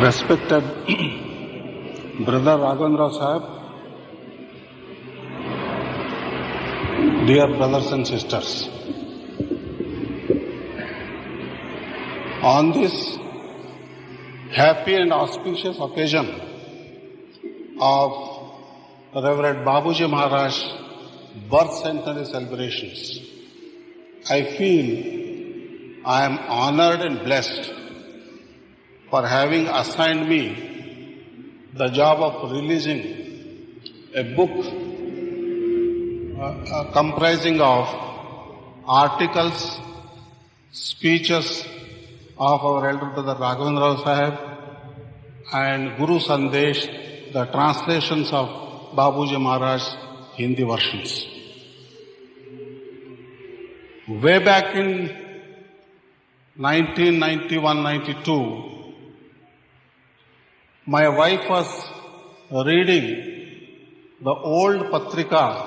Respected Brother Raghavendra Sahib, dear brothers and sisters, on this happy and auspicious occasion of Reverend Babuji Maharaj birth centenary celebrations, I feel I am honored and blessed for having assigned me the job of releasing a book comprising of articles, speeches of our elder brother Raghavendra Sahib and Guru Sandesh, the translations of Babuji Maharaj Hindi versions. Way back in 1991-92, my wife was reading the old Patrika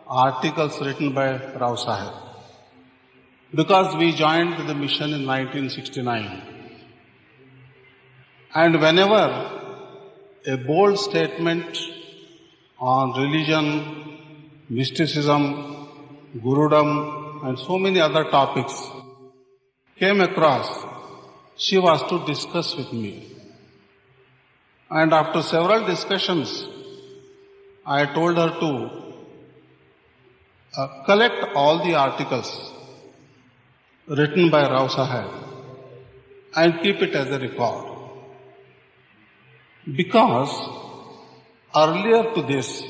articles written by Rao Sahib, because we joined the mission in 1969. And whenever a bold statement on religion, mysticism, Gurudom and so many other topics came across, she was to discuss with me. And after several discussions, I told her to collect all the articles written by Rao Sahib and keep it as a record. Because earlier to this,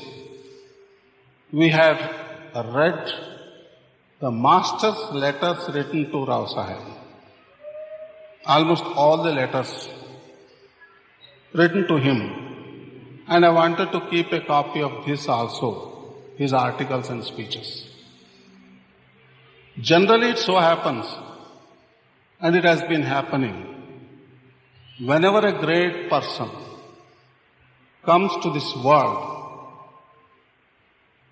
we had read the master's letters written to Rao Sahib. Almost all the letters written to him, and I wanted to keep a copy of this also, his articles and speeches. Generally it so happens, and it has been happening, whenever a great person comes to this world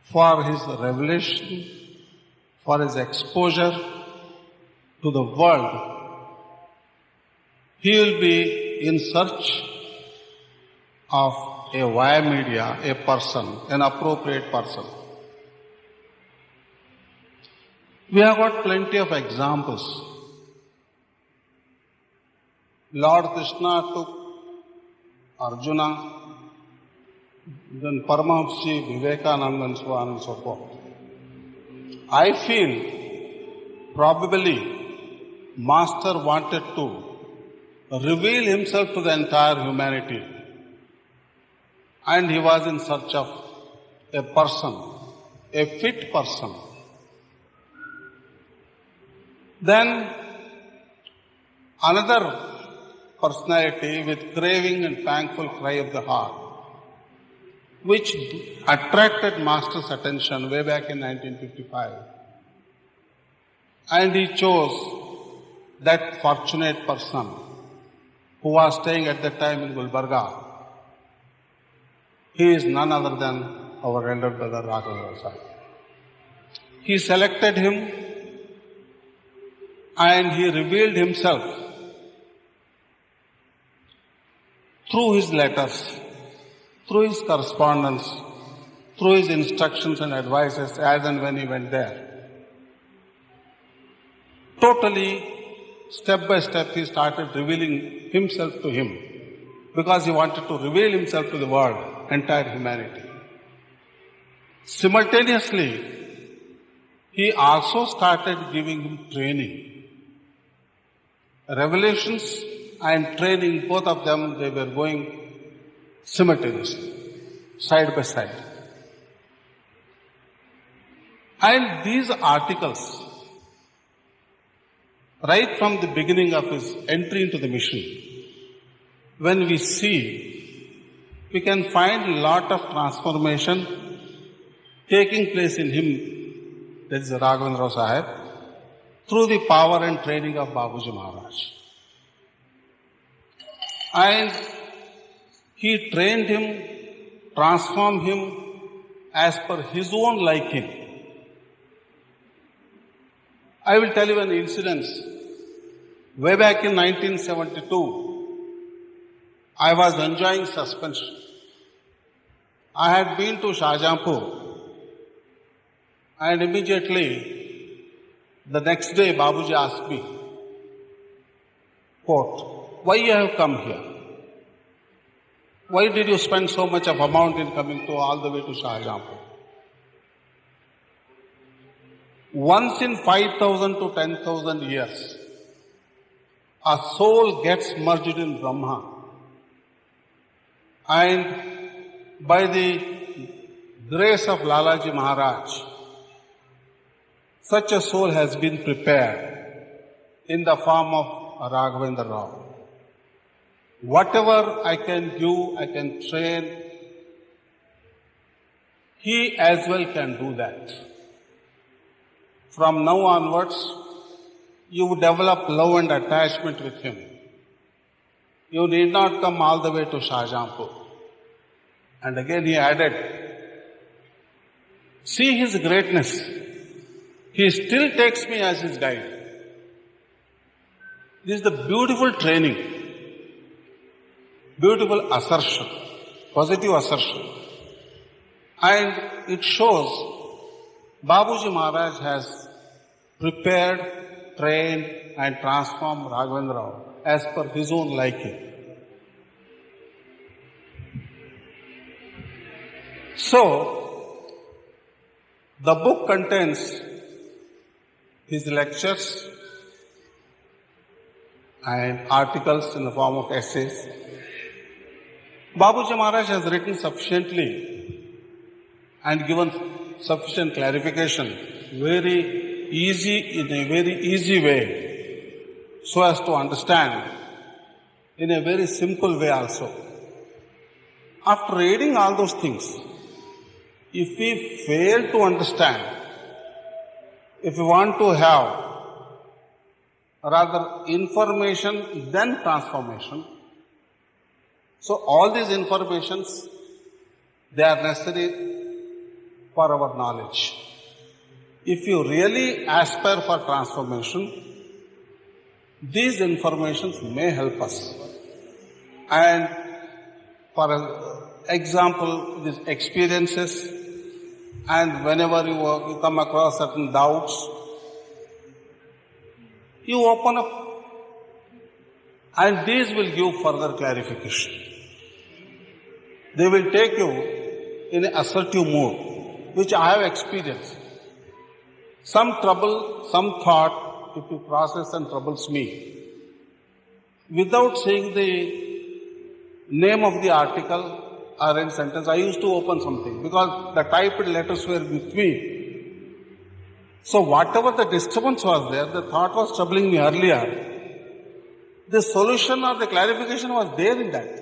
for his revelation, for his exposure to the world, he will be in search of a via media, a person, an appropriate person. We have got plenty of examples. Lord Krishna took Arjuna, then Paramahamsa Vivekananda and so on and so forth. I feel probably Master wanted to reveal himself to the entire humanity, and he was in search of a person, a fit person. Then another personality with craving and thankful cry of the heart, which attracted Master's attention way back in 1955. And he chose that fortunate person who was staying at that time in Gulbarga. He is none other than our elder brother Raghavendra Sahib. He selected him and he revealed himself through his letters, through his correspondence, through his instructions and advices as and when he went there. Totally, step by step, he started revealing himself to him, because he wanted to reveal himself to the world, entire humanity. Simultaneously, he also started giving him training. Revelations and training, both of them, they were going simultaneously, side by side. And these articles, right from the beginning of his entry into the mission, when we see, we can find a lot of transformation taking place in him, that is Raghavendra Sahib, through the power and training of Babuji Maharaj. And he trained him, transformed him as per his own liking. I will tell you an incident. Way back in 1972, I was enjoying suspension. I had been to Shahjahanpur, and immediately the next day Babuji asked me, quote, why you have come here? Why did you spend so much of amount in coming to all the way to Shahjahanpur? Once in 5,000 to 10,000 years, a soul gets merged in Brahma. And by the grace of Lalaji Maharaj, such a soul has been prepared in the form of Raghavendra Rao. Whatever I can do, I can train, he as well can do that. From now onwards, you develop love and attachment with him. You need not come all the way to Shahjahanpur. And again he added, see his greatness. He still takes me as his guide. This is the beautiful training, beautiful assertion, positive assertion. And it shows Babuji Maharaj has prepared, trained and transformed Raghavendra Rao as per his own liking. So, the book contains his lectures and articles in the form of essays. Babuji Maharaj has written sufficiently and given sufficient clarification, in a very easy way, so as to understand in a very simple way also. After reading all those things, if we fail to understand, if we want to have rather information then transformation, so all these informations, they are necessary for our knowledge. If you really aspire for transformation, these informations may help us. And for example, these experiences, and whenever you come across certain doubts, you open up, and these will give further clarification. They will take you in an assertive mood, which I have experienced. Some trouble, some thought, if you process and troubles me, without saying the name of the article or in sentence, I used to open something because the typed letters were with me. So whatever the disturbance was there, the thought was troubling me earlier, the solution or the clarification was there in that.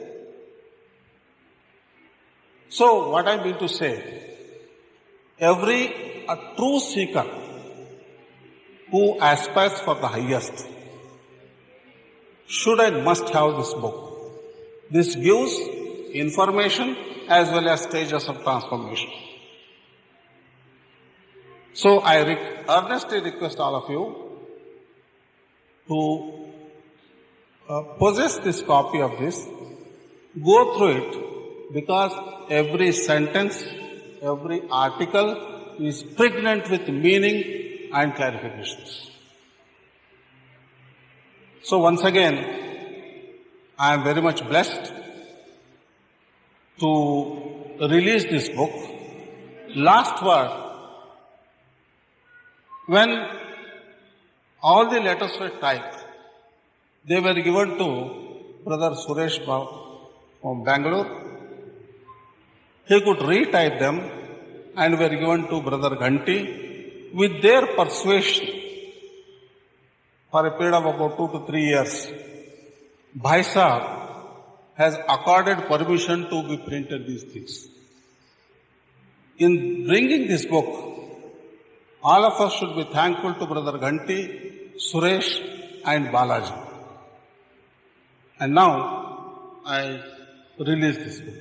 So what I mean to say, a true seeker who aspires for the highest should and must have this book. This gives information as well as stages of transformation. So I earnestly request all of you to possess this copy of this, go through it, because every sentence, every article is pregnant with meaning and clarifications. So once again, I am very much blessed to release this book. Last word, when all the letters were typed, they were given to Brother Suresh from Bangalore. He could retype them and were given to Brother Ghanti with their persuasion. For a period of about 2 to 3 years, Bhai Sahab has accorded permission to be printed these things. In bringing this book, all of us should be thankful to Brother Ghanti, Suresh and Balaji. And now I release this book.